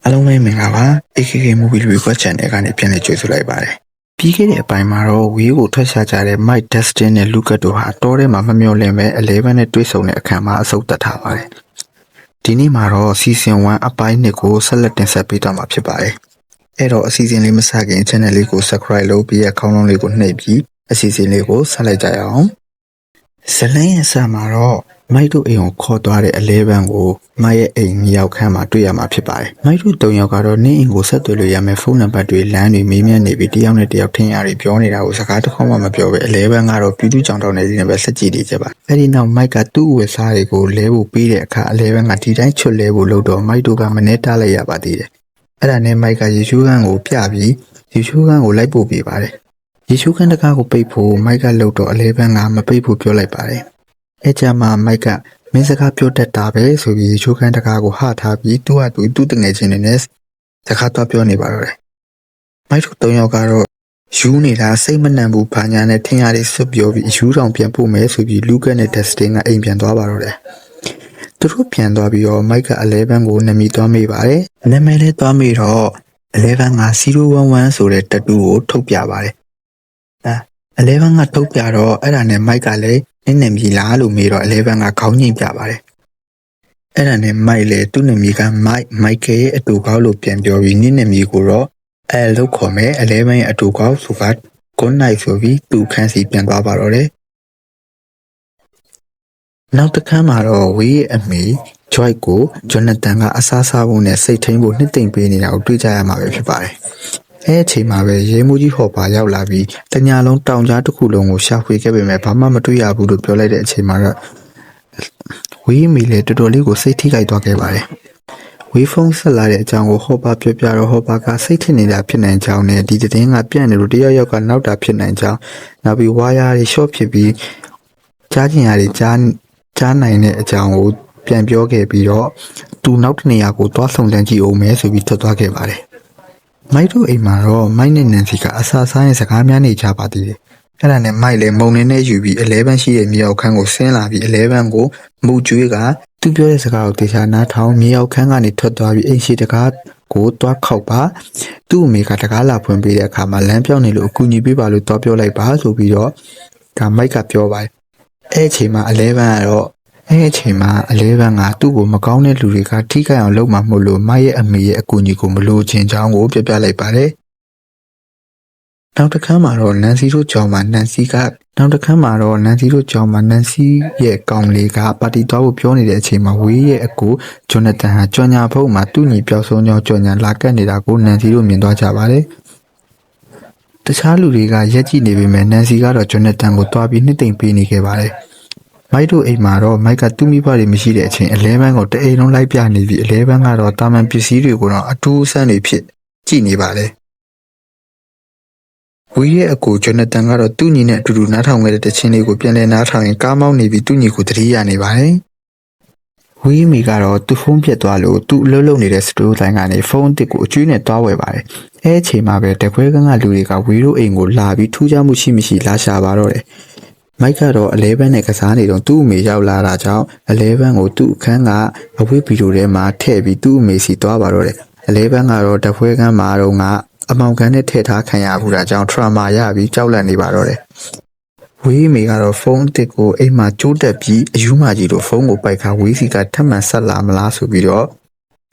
အားလုံးပဲမင်္ဂလာပါ AKK Movie Review Channel ကနေပြန်လည်ကြိုဆိုလိုက်ပါတယ်ပြီးခဲ့တဲ့အပိုင်းမှာတော့ဝေးကိုထွက်ရှာကြတဲ့ Mike Dustin နဲ့ Lucas တို့ဟာတောထဲမှာမမျှော်လင့်ပဲ11နဲ့တွေ့ဆုံတဲ့အခါမှာအဆုတ်တက်ထားပါတယ်ဒီနေ့မှာတော့ Season 1အပိုင်း2ကိုဆက်လက်တင်ဆက်ပေးသွားမှာဖြစ်ပါတယ်အဲ့တော့အစီအစဉ်လေးမစခင် Channel လေးကို Subscribe လုပ်ပြီးခေါင်းလုံးလေးကိုနှိပ်ပြီးအစီအစဉ်လေးကိုဆက်လိုက်ကြရအောင်ဇလန်းရဲ့အစမှာတော့မိုက်တို့အိမ်ကိုခေါ်သွားတဲ့11ကိုမိုက်ရဲ့အိမ်မြောက်ခန်းမှာတွေ့ရမှာဖြစ်ပါတယ်။မိုက်တို့၃ယောက်ကတော့နင်းအိမ်ကိုဆက်သွယ်လို့ရမယ်ဖုန်းနံပါတ်တွေလမ်းတွေမေးမြန်းနေပြီးတယောက်နဲ့တယောက်ထင်ရတယ်ပြောနေတာကိုစကားတစ်ခေါက်မှမပြောပဲ11ကတော့ပြည်သူ့ကြောင်တောင်းနေနေပဲဆက်ကြည့်နေကြပါ။အဲဒီနောက်မိုက်ကသူ့ဝက်စားတွေကိုလဲဖို့ပေးတဲ့အခါ11ကဒီတိုင်းချွတ်လဲဖို့လုပ်တော့မိုက်တို့ကမနဲ့တားလိုက်ရပါသေးတယ်။အဲ့ဒါနဲ့မိုက်ကရေချိုးခန်းကိုပြပြီးရေချိုးခန်းကိုလိုက်ပို့ပေးပါတယ်။ရေချိုးခန်းတကားကိုပိတ်ဖို့မိုက်ကလှုပ်တော့11ကမပိတ်ဖို့ပြောလိုက်ပါတယ်။အဲကြမှာမိုက်ကမင်းစကားပြောတတ်တာပဲဆိုပြီးချိုးခန်းတကားကိုဟထားပြီးသူ့တငယ်ချင်းတွေနဲ့စကားတော့ပြောနေပါတော့တယ်။မိုက်တို့၃ယောက်ကတော့ယူနေတာစိတ်မနှံဘူးဘာညာနဲ့ထင်ရတဲ့စွပ်ပြောပြီးယူတောင်ပြန်ပို့မယ်ဆိုပြီးလူကနဲ့ဒက်စတင်ကအိမ်ပြန်သွားပါတော့တယ်။သူတို့ပြန်သွားပြီးတော့မိုက်က11ကိုနာမည်သွားမိပါတယ်။နာမည်လေးသွားမိတော့11က011ဆိုတဲ့တတူကိုထုတ်ပြပါတယ်။11ကထုတ်ပြတော့အဲ့ဒါနဲ့မိုက်ကလည်းနင်းနေပြီလားလို့မေးတော့11ကခေါင်းငိမ့်ပြပါတယ်။အဲ့ဒါနဲ့မိုက်လေသူ့နာမည်ကမိုက်ကယ်ရဲ့အတူကောက်လို့ပြန်ပြောပြီးနင်းနာမည်ကိုတော့လို့ခေါ်မယ်11ရဲ့အတူကောက်ဆိုတာ good night ဆိုပြီးသူ့ခန်းစီပြန်သွားပါတော့တယ်။နောက်တစ်ခါမှာတော့ဝေးရဲ့အမေ Joy ကိုဂျွန်နသန်ကအစားစားဖို့နဲ့စိတ်ထိန်ဖို့နှစ်သိမ့်ပေးနေတာကိုတွေ့ကြရမှာပဲဖြစ်ပါတယ်။အဲအချိန်မှာပဲရဲမှုကြီးဟော်ပါရောက်လာပြီးတညာလုံးတောင်ကြားတစ်ခုလုံးကိုရှာဖွေခဲ့ပေမဲ့ဘာမှမတွေ့ရဘူးလို့ပြောလိုက်တဲ့အချိန်မှာတော့ဝေးမီလည်းတော်တော်လေးကိုစိတ်ထိခိုက်သွားခဲ့ပါတယ်။ဝေးဖုန်းဆက်လာတဲ့အကြောင်းကိုဟော်ပါပြောပြတော့ဟော်ပါကစိတ်ထင်နေတာဖြစ်နိုင်ကြောင်းနဲ့ဒီသတင်းကပြန့်နေလို့တယောက်ကနောက်တာဖြစ်နိုင်ကြောင်းနောက်ပြီးဝါယာတွေရှော့ဖြစ်ပြီးကြားကျင်ရတယ်ကြားနိုင်တဲ့အကြောင်းကိုပြန်ပြောခဲ့ပြီးတော့သူနောက်တနေရာကိုသွားဆောင်စမ်းကြည့်အောင်မယ်ဆိုပြီးထွက်သွားခဲ့ပါတယ်။မိုက်တို့အိမ်မှာတော့မိုက်နဲ့နန်စီကအဆာဆိုင်စကားများနေကြပါသေးတယ်။အဲ့ဒါနဲ့မိုက်လည်းမုံနေနဲ့ယူပြီး11ရှိတဲ့မြေအောက်ခန်းကိုဆင်းလာပြီး11ကိုမူကျွေးကသူပြောတဲ့စကားကိုတေချာနားထောင်မြေအောက်ခန်းကနေထွက်သွားပြီးအိမ်ရှိတကားကိုတွားခောက်ပါသူ့အမေကတကားလာဖွင့်ပေးတဲ့အခါမှာလမ်းပြောင်းနေလို့အကူအညီပေးပါလို့တွားပြောလိုက်ပါဆိုပြီးတော့ဒါမိုက်ကပြောပါတယ်။အဲ့အချိန်မှာ11ကတော့အဲ့အချိန်မှာ11ကသူ့ကိုမကောင်းတဲ့လူတွေကထိခိုက်အောင်လုပ်မှမို့လို့မိုက်ရဲ့အမေရဲ့အကူအညီကိုမလိုချင်ကြောင်းကိုပြလိုက်ပါတယ်။နောက်တစ်ခါမှာတော့နန်စီတို့ကြောင်မှာနန်စီရဲ့ကောင်လေးကပါတီသွားဖို့ပြောနေတဲ့အချိန်မှာဝေးရဲ့အကူဂျွန်နသန်ဟာကြော်ညာဖုတ်မှာသူ့ညီပျောက်ဆုံးကြောင်းကြော်ညာလာကတ်နေတာကိုနန်စီတို့မြင်သွားကြပါတယ်။တခြားလူတွေကရက်ကြည့်နေပေမဲ့နန်စီကတော့ဂျွန်နသန်ကိုတွားပြီးနှစ်သိမ့်ပေးနေခဲ့ပါတယ်။မိုက်တို့အိမ်မှာတော့မိုက်ကသူ့မိဘတွေမရှိတဲ့အချိန်11ကိုတအိမ်လုံးလိုက်ပြနေပြီး11ကတော့တာမန်ပစ္စည်းတွေကိုတော့အထူးဆန်းတွေဖြစ်ကြည့်နေပါတယ်။ဝီရဲ့အကူဂျွန်နသန်ကတော့သူ့ညီနဲ့အတူတူနားထောင်ခဲ့တဲ့တခြင်းလေးကိုပြန်လည်နားထောင်ရင်ကားမောင်းနေပြီးသူ့ညီကိုသတိရနေပါတယ်။ဝီမီကတော့သူ့ဖုန်းပြတ်သွားလို့သူ့အလုပ်လုပ်နေတဲ့စတိုးတိုင်းကနေဖုန်းအစ်ကိုအကျွေးနဲ့တွားဝယ်ပါတယ်။အဲအချိန်မှာပဲတခွဲကန်းကလူတွေကဝီတို့အိမ်ကိုလာပြီးထူးခြားမှုရှိမရှိလာရှာပါတော့တယ်။မိုက်ကတော့11နဲ့ကစားနေတော့သူ့အမေရောက်လာတာကြောင့်11ကိုသူ့အခန်းကအဝိဗီဒီယိုထဲမှာထည့်ပြီးသူ့အမေစီသွားပါတော့တယ်။11ကတော့တခွဲကန်းမှာတော့အမောင်ကန်နဲ့ထည့်ထားခံရဘူးတာကြောင့် trauma ရပြီးကြောက်လန့်နေပါတော့တယ်။ဝေးမေကတော့ဖုန်းအစ်ကိုအိမ်မှာကျိုးတက်ပြီးအယူမကြီးတို့ဖုန်းကိုပိုက်ခါဝေးစီကထပ်မံဆက်လာမလားဆိုပြီးတော့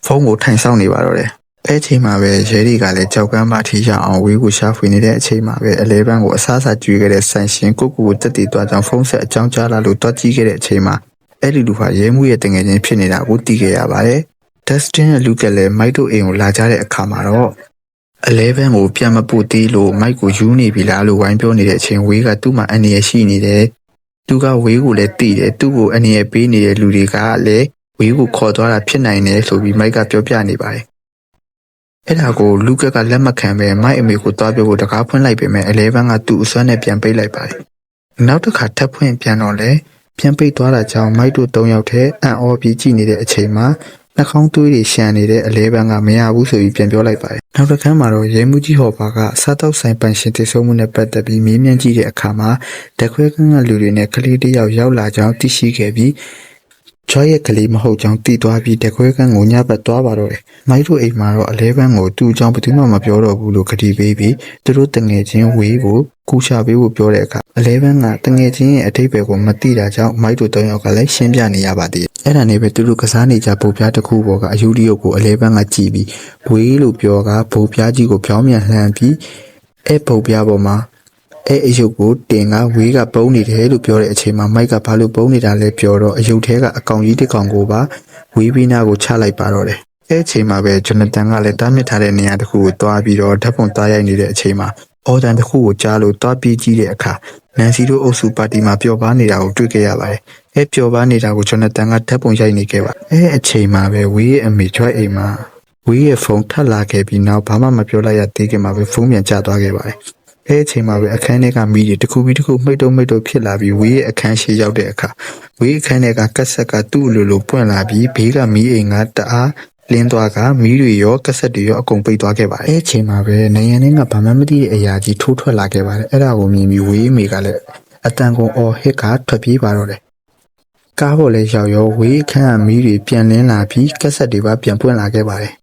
ဖုန်းကိုထိုင်ဆောင်နေပါတော့တယ်။အဲအချိန်မှာပဲရဲတွေကလည်းကြောက်ကမ်းမထိရအောင်ဝေးကိုရှာဖွေနေတဲ့အချိန်မှာပဲ11ကိုအစားအစာကျွေးခဲ့တဲ့ဆန်ရှင်ကိုတက်တည်သွားကြောင်းဖုန်းဆက်အကြောင်းကြားလာလို့တွားကြည့်ခဲ့တဲ့အချိန်မှာအဲ့ဒီလူဟာရဲမှုရဲ့တငယ်ချင်းဖြစ်နေတာကိုသိခဲ့ရပါတယ်။ Dustin နဲ့ Luke လည်းမိုက်တို့အိမ်ကိုလာကြတဲ့အခါမှာတော့11ကိုပြန်မပို့သေးလို့မိုက်ကိုယူနေပြီလားလို့ဝိုင်းပြောနေတဲ့အချိန်ဝေးကသူ့မှာအန်ရရှိနေတယ်။သူကဝေးကိုလည်းသိတယ်။သူ့ကိုအန်ရပေးနေတဲ့လူတွေကလည်းဝေးကိုခေါ်သွားတာဖြစ်နိုင်တယ်ဆိုပြီးမိုက်ကပြောပြနေပါတယ်။အဲ့ဒါကိုလူကလက်မခံပဲမိုက်အမေကိုသွားပြောဖို့တကားဖွင့်လိုက်ပေမဲ့11ကသူ့အစွမ်းနဲ့ပြန်ပိတ်လိုက်ပါတယ်။နောက်တစ်ခါထပ်ဖွင့်ပြန်တော့လေပြန်ပိတ်သွားတာကြောင့်မိုက်တို့၃ယောက်ထဲအံ့ဩပြီးကြည့်နေတဲ့အချိန်မှာနှာခေါင်းသွေးတွေရှံနေတဲ့11ကမရဘူးဆိုပြီးပြန်ပြောလိုက်ပါတယ်။နောက်တစ်ခါမှာတော့ရဲမှုကြီးဟော်ပါကစားတောက်ဆိုင်ပန်ရှင်တည်ဆုံးမှုနဲ့ပတ်သက်ပြီးမေးမြန်းကြည့်တဲ့အခါမှာတခွဲကန်းကလူတွေနဲ့ကလေးတစ်ယောက်ရောက်လာကြောင်းသိရှိခဲ့ပြီး Joy ရဲ့ကလေးမဟုတ်ကြောင်းတီးသွားပြီးတခွဲကန်းကိုညပတ်သွားပါတော့တယ်။မိုက်တို့အိမ်မှာတော့11ကိုသူ့အကြောင်းဘယ်သူမှမပြောတော့ဘူးလို့ကတိပေးပြီးသူတို့တငယ်ချင်းဝေးကိုကူရှာပေးဖို့ပြောတဲ့အခါ11ကတငယ်ချင်းရဲ့အထိပ္ပယ်ကိုမသိတာကြောင့်မိုက်တို့3ယောက်ကလည်းရှင်းပြနေရပါသေးတယ်။အဲ့ဒါနဲ့ပဲသူတို့ကစားနေကြဗိုလ်ပြားတစ်ခုပေါ်ကအယူဒီယိုကို11ကကြည့်ပြီးဝေးလို့ပြောကဗိုလ်ပြားကြီးကိုပြောင်းပြန်လှမ်းပြီးအဲ့ဗိုလ်ပြားပေါ်မှာအဲ့အယုတ်ကိုတင်ကဝေးကပုံနေတယ်လို့ပြောတဲ့အချိန်မှာမိုက်ကဘာလို့ပုံနေတာလဲပြောတော့အယုတ်ထဲကအကောင်ကြီးတစ်ကောင်ကိုပါဝေးပြီးနာကိုချလိုက်ပါတော့တယ်။အဲ့အချိန်မှာပဲဂျွန်နသန်ကလည်းတားမြစ်ထားတဲ့နေရာတစ်ခုကိုတွားပြီးတော့ဓာတ်ပုံတွားရိုက်နေတဲ့အချိန်မှာအော်တန်တစ်ခုကိုကြားလို့တွားပြေးကြည့်တဲ့အခါနန်စီတို့အုပ်စုပါတီမှာပျော်ပါနေတာကိုတွေ့ခဲ့ရပါတယ်။အဲ့ပျော်ပါနေတာကိုဂျွန်နသန်ကဓာတ်ပုံရိုက်နေခဲ့ပါ။အဲ့အချိန်မှာပဲဝေးရဲ့အမေကျွိုက်အိမ်မှာဝေးရဲ့ဖုန်းထပ်လာခဲ့ပြီးနောက်ဘာမှမပြောလိုက်ရသေးခင်မှာပဲဖုန်းပြန်ကျသွားခဲ့ပါတယ်။အဲ့အချိန်မှာပဲအခန်းထဲကမီးတွေတစ်ခုပြီးတစ်ခုမှိတ်တုံဖြစ်လာပြီးဝေးရဲ့အခန်းရှိရောက်တဲ့အခါဝေးအခန်းထဲကကက်ဆက်ကသူ့လိုပွင့်လာပြီးဘေးကမီးအိမ်ကတအားလင်းသွားကမီးတွေရောကက်ဆက်တွေရောအကုန်ပိတ်သွားခဲ့ပါတယ်။အဲ့အချိန်မှာပဲနိုင်ငံထဲကဘာမှမသိတဲ့အရာကြီးထိုးထွက်လာခဲ့ပါတယ်။အဲ့ဒါကိုမြင်ပြီးဝေးမေကလည်းအတန်ကုန်အော်ဟစ်ကထွက်ပြေးပါတော့တယ်။ကားပေါ်လည်းရောက်ရောဝေးအခန်းကမီးတွေပြန်လင်းလာပြီးကက်ဆက်တွေပါပြန်ပွင့်လာခဲ့ပါတယ်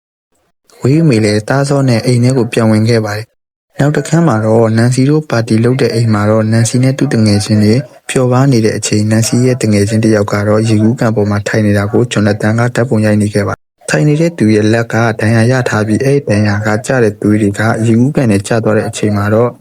။ဝေးမေလည်းတားစောနဲ့အိမ်ထဲကိုပြန်ဝင်ခဲ့ပါတယ်။နောက်တစ်ခါမှာတော့နန်စီတို့ပါတီလုပ်တဲ့အိမ်မှာတော့နန်စီနဲ့သူ့တငယ်ချင်းတွေပျော်ပါနေတဲ့အချိန်နန်စီရဲ့တငယ်ချင်းတစ်ယောက်ကတော့ရေကူးကန်ပေါ်မှာထိုင်နေတာကိုဂျွန်နသန်ကဓာတ်ပုံရိုက်နေခဲ့ပါထိုင်နေတဲ့သူရဲ့လက်ကဒဏ်ရာရထားပြီးအဲ့ဒဏ်ရာကကျတဲ့သွေးတွေကရေကူးကန်နဲ့ကျသွားတဲ့အချိန်မှာတော့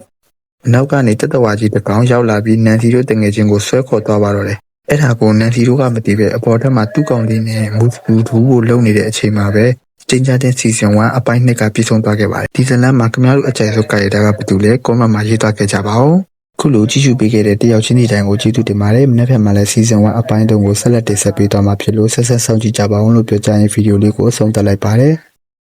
နောက်ကနေတက်တဝါကြီးတစ်ကောင်ရောက်လာပြီးနန်စီတို့တငယ်ချင်းကိုဆွဲခေါ်သွားပါတော့တယ်အဲ့ဒါကိုနန်စီတို့ကမသိပဲအပေါ်ထက်မှာသူ့ကောင်လေးနဲ့မူတူကိုလုံနေတဲ့အချိန်မှာပဲတင်ကြတဲ့ season 1အပိုင်း2ကပြည့်စုံသွားခဲ့ပါတယ်ဒီဇလန်မှာခင်ဗျားတို့အကြိုက်ဆုံးကာရီတာကဘာတူလဲ comment မှာရေးသွားခဲ့ကြပါဦးခုလိုကြည့်ရှုပေးခဲ့တဲ့တယောက်ချင်းဒီတိုင်းကိုကျေးဇူးတင်ပါတယ်မနေ့ကမှလည်း season 1အပိုင်း3ကိုဆက်လက်တင်ဆက်ပေးသွားမှာဖြစ်လို့ဆက်ဆောင်ကြည့်ကြပါဦးလို့ပြောကြရင်ဗီဒီယိုလေးကိုအဆုံးသတ်လိုက်ပါတယ်